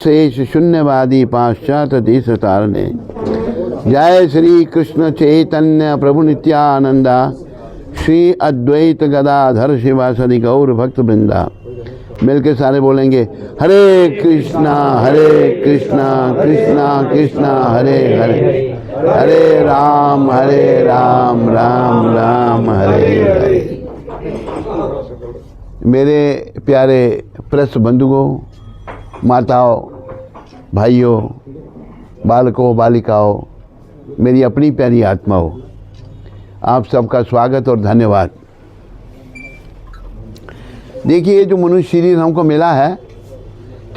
शेष शून्यवादी पाश्चात्य देश तारने। जय श्री कृष्ण चैतन्य प्रभु नित्यानंदा, श्री अद्वैत गदाधर शिवासदि गौर भक्त वृंदा। मिलके सारे बोलेंगे हरे कृष्णा कृष्णा कृष्णा हरे हरे, हरे राम राम राम हरे हरे। मेरे प्यारे प्रेस बंधुओं, माताओं, भाइयों, बालकों, बालिकाओं, मेरी अपनी प्यारी आत्माओं, आप सबका स्वागत और धन्यवाद। देखिए, ये जो मनुष्य शरीर हमको मिला है,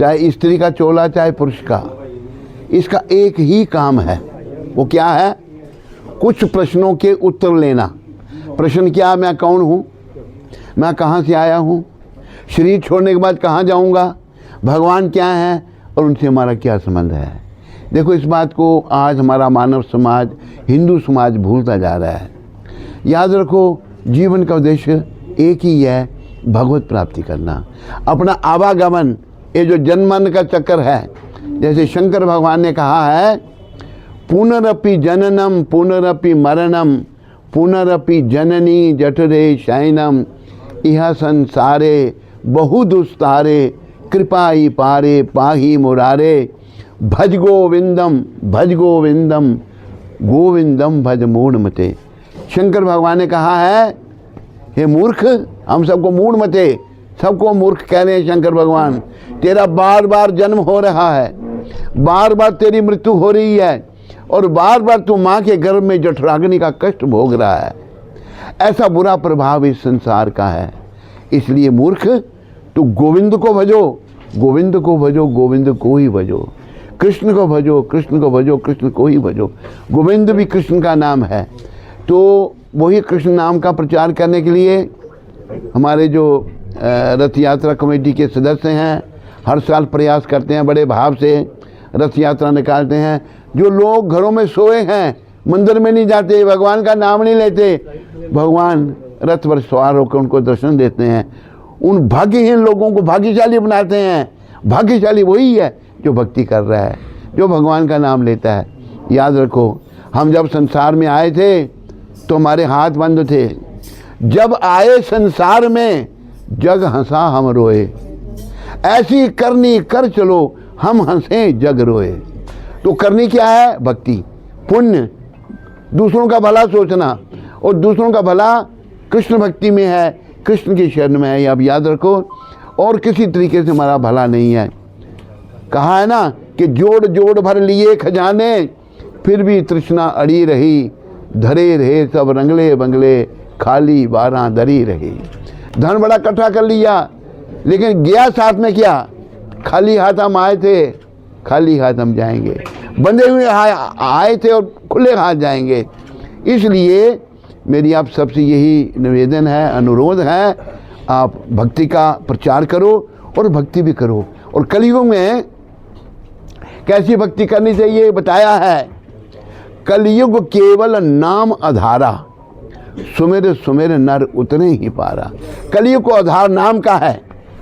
चाहे स्त्री का चोला चाहे पुरुष का, इसका एक ही काम है। वो क्या है? कुछ प्रश्नों के उत्तर लेना। प्रश्न क्या? मैं कौन हूँ, मैं कहाँ से आया हूँ, शरीर छोड़ने के बाद कहाँ जाऊँगा, भगवान क्या है और उनसे हमारा क्या संबंध है। देखो, इस बात को आज हमारा मानव समाज, हिंदू समाज भूलता जा रहा है। याद रखो, जीवन का उद्देश्य एक ही है, भगवत प्राप्ति करना। अपना आवागमन, ये जो जन्मन का चक्कर है, जैसे शंकर भगवान ने कहा है, पुनरपि जननम पुनरपि मरणम पुनरपि जननी जठरे शयनम, यह संसारे बहु दुस्तारे कृपाई पारे पाही मुरारे, भज गोविंदम गोविंदम भज मूढ़मते। शंकर भगवान ने कहा है, हे मूर्ख, हम सबको मूढ़ मते, सबको मूर्ख कह रहे हैं शंकर भगवान। तेरा बार बार जन्म हो रहा है, बार बार तेरी मृत्यु हो रही है, और बार बार तू माँ के गर्भ में जठराग्नि का कष्ट भोग रहा है। ऐसा बुरा प्रभाव इस संसार का है। इसलिए मूर्ख, तू गोविंद को भजो, गोविंद को भजो, गोविंद को ही भजो। कृष्ण को भजो, कृष्ण को भजो, कृष्ण को ही भजो। गोविंद भी कृष्ण का नाम है। तो वही कृष्ण नाम का प्रचार करने के लिए हमारे जो रथ यात्रा कमेटी के सदस्य हैं, हर साल प्रयास करते हैं, बड़े भाव से रथ यात्रा निकालते हैं। जो लोग घरों में सोए हैं, मंदिर में नहीं जाते, भगवान का नाम नहीं लेते, भगवान रथ पर सवार होकर उनको दर्शन देते हैं। उन भाग्यहीन लोगों को भाग्यशाली बनाते हैं। भाग्यशाली वही है जो भक्ति कर रहा है, जो भगवान का नाम लेता है। याद रखो, हम जब संसार में आए थे तो हमारे हाथ बंद थे। जब आए संसार में जग हंसा हम रोए, ऐसी करनी कर चलो हम हंसे जग रोए। तो करनी क्या है? भक्ति, पुण्य, दूसरों का भला सोचना, और दूसरों का भला कृष्ण भक्ति में है, कृष्ण की शरण में है। अब याद रखो, और किसी तरीके से हमारा भला नहीं है। कहा है ना कि जोड़ जोड़ भर लिए खजाने, फिर भी तृष्णा अड़ी रही, धरे रहे सब रंगले बंगले, खाली बारह दरी रही। धन बड़ा इकट्ठा कर लिया, लेकिन गया साथ में क्या? खाली हाथ हम आए थे, खाली हाथ हम जाएंगे। बंधे हुए आए थे और खुले हाथ जाएंगे। इसलिए मेरी आप सबसे यही निवेदन है, अनुरोध है, आप भक्ति का प्रचार करो और भक्ति भी करो। और कलयुग में कैसी भक्ति करनी चाहिए बताया है। कलयुग केवल नाम आधारा, सुमेर सुमेर नर उतने ही पारा। कलयुग को आधार नाम का है।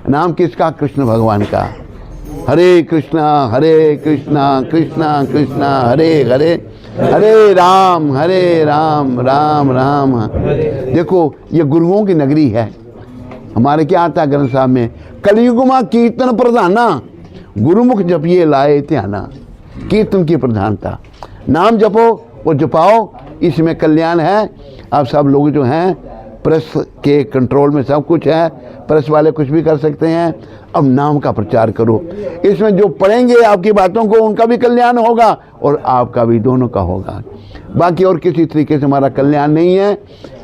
नाम किसका? कृष्ण भगवान का। हरे कृष्णा कृष्णा कृष्णा हरे हरे, हरे राम राम राम। देखो, ये गुरुओं की नगरी है। हमारे क्या आता है ग्रंथ साहब में? कलयुग में कीर्तन प्रधाना, गुरुमुख जपिए लाए ध्याना। कीर्तन की प्रधानता, नाम जपो और जपाओ, इसमें कल्याण है। आप सब लोग जो हैं, प्रेस के कंट्रोल में सब कुछ है, प्रेस वाले कुछ भी कर सकते हैं। अब नाम का प्रचार करो। इसमें जो पढ़ेंगे आपकी बातों को, उनका भी कल्याण होगा और आपका भी, दोनों का होगा। बाकी और किसी तरीके से हमारा कल्याण नहीं है।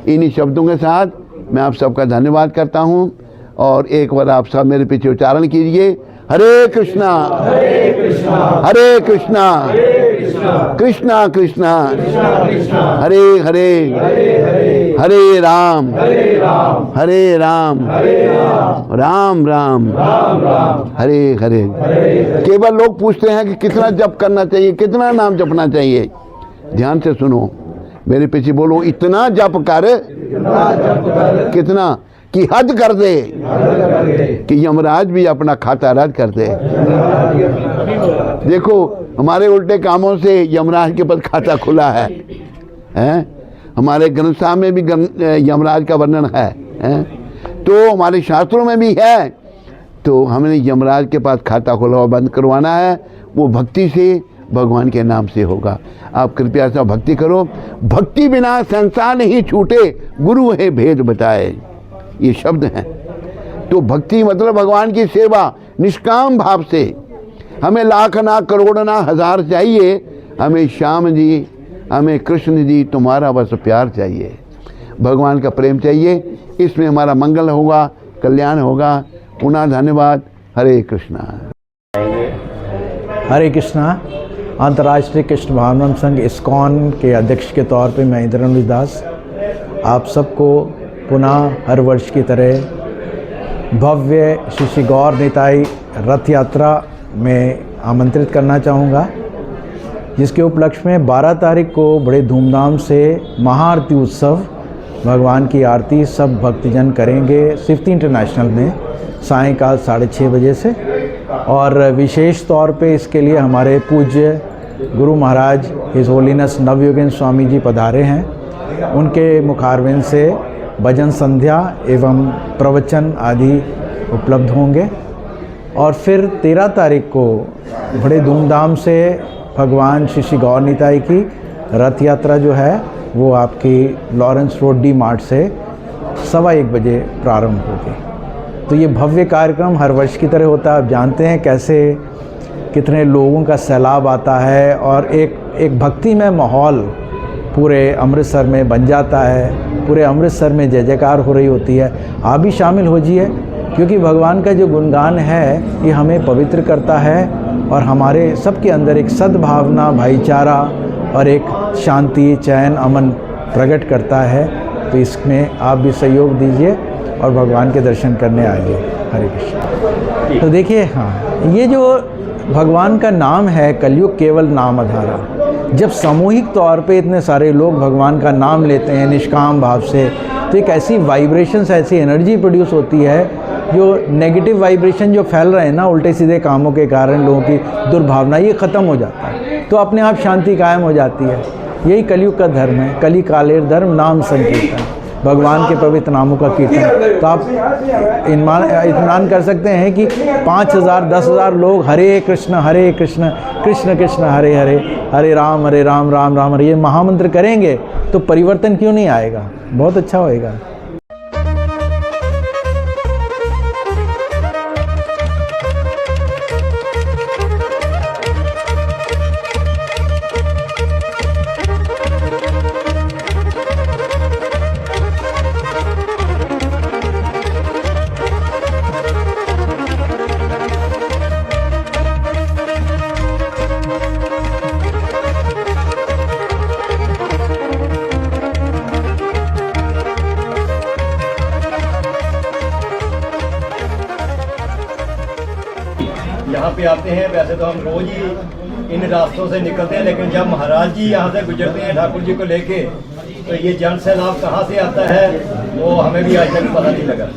इन्हीं शब्दों के साथ मैं आप सबका धन्यवाद करता हूँ। और एक बार आप सब मेरे पीछे उच्चारण कीजिए, हरे कृष्णा हरे कृष्णा कृष्णा कृष्णा हरे हरे, हरे राम राम राम हरे हरे। केवल लोग पूछते हैं कि कितना जप करना चाहिए, कितना नाम जपना चाहिए। ध्यान से सुनो, मेरे पीछे बोलो, इतना जप कर। कितना? कि हद कर दे, कि यमराज भी अपना खाता रद्द कर दे। देखो हमारे उल्टे कामों से यमराज के पास खाता खुला है, हैं? हमारे ग्रंथ साहब में भी यमराज का वर्णन है, हैं? तो हमारे शास्त्रों में भी है। तो हमने यमराज के पास खाता खुला हुआ बंद करवाना है। वो भक्ति से, भगवान के नाम से होगा। आप कृपया से भक्ति करो। भक्ति बिना संसार नहीं छूटे, गुरु है भेद बताए, ये शब्द हैं। तो भक्ति मतलब भगवान की सेवा निष्काम भाव से। हमें लाख ना करोड़ ना हजार चाहिए, हमें श्याम जी, हमें कृष्ण जी तुम्हारा बस प्यार चाहिए, भगवान का प्रेम चाहिए। इसमें हमारा मंगल होगा, कल्याण होगा। पुनः धन्यवाद। हरे कृष्णा। हरे कृष्णा। अंतर्राष्ट्रीय कृष्ण भावनाम संघ इस्कॉन के अध्यक्ष के तौर पे मैं इंद्रनील दास आप सबको पुनः हर वर्ष की तरह भव्य श्री गौर निताई रथ यात्रा में आमंत्रित करना चाहूँगा, जिसके उपलक्ष्य में 12 तारीख को बड़े धूमधाम से महाआरती उत्सव, भगवान की आरती सब भक्तजन करेंगे सिफ्ती इंटरनेशनल में सायंकाल 6:30 बजे से। और विशेष तौर पे इसके लिए हमारे पूज्य गुरु महाराज हिज होलीनेस नवयोगेंद्र स्वामी जी पधारे हैं। उनके मुखारविंद से भजन संध्या एवं प्रवचन आदि उपलब्ध होंगे। और फिर 13 तारीख को बड़े धूमधाम से भगवान श्री गौर निताई की रथ यात्रा जो है वो आपकी लॉरेंस रोड डी मार्ट से 1:15 बजे प्रारंभ होगी। तो ये भव्य कार्यक्रम हर वर्ष की तरह होता है। आप जानते हैं कैसे कितने लोगों का सैलाब आता है और एक भक्तिमय माहौल पूरे अमृतसर में बन जाता है। पूरे अमृतसर में जय जयकार हो रही होती है। आप भी शामिल हो जाइए, क्योंकि भगवान का जो गुणगान है ये हमें पवित्र करता है और हमारे सबके अंदर एक सद्भावना, भाईचारा और एक शांति, चैन, अमन प्रकट करता है। तो इसमें आप भी सहयोग दीजिए और भगवान के दर्शन करने आइए। हरे कृष्ण। तो देखिए, हाँ, ये जो भगवान का नाम है, कलयुग केवल नाम आधारा। जब सामूहिक तौर पे इतने सारे लोग भगवान का नाम लेते हैं निष्काम भाव से, तो एक ऐसी वाइब्रेशंस, ऐसी एनर्जी प्रोड्यूस होती है, जो नेगेटिव वाइब्रेशन जो फैल रहे हैं ना उल्टे सीधे कामों के कारण, लोगों की दुर्भावना, ये ख़त्म हो जाता है। तो अपने आप शांति कायम हो जाती है। यही कलयुग का धर्म है। कली कालेर धर्म नाम संकीर्तन, भगवान के पवित्र नामों का कीर्तन। तो आप इत्मीनान कर सकते हैं कि 5000 10,000 लोग हरे कृष्ण कृष्ण कृष्ण हरे हरे, हरे राम राम राम हरे, ये महामंत्र करेंगे तो परिवर्तन क्यों नहीं आएगा? बहुत अच्छा होएगा। यहाँ पे आते हैं। वैसे तो हम रोज ही इन रास्तों से निकलते हैं, लेकिन जब महाराज जी यहाँ से गुजरते हैं ठाकुर जी को लेके, तो ये जन सैलाब कहाँ से आता है वो हमें भी आज तक पता नहीं लगा।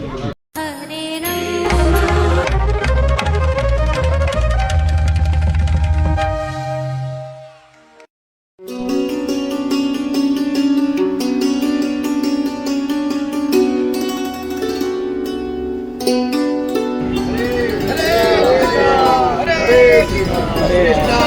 हरे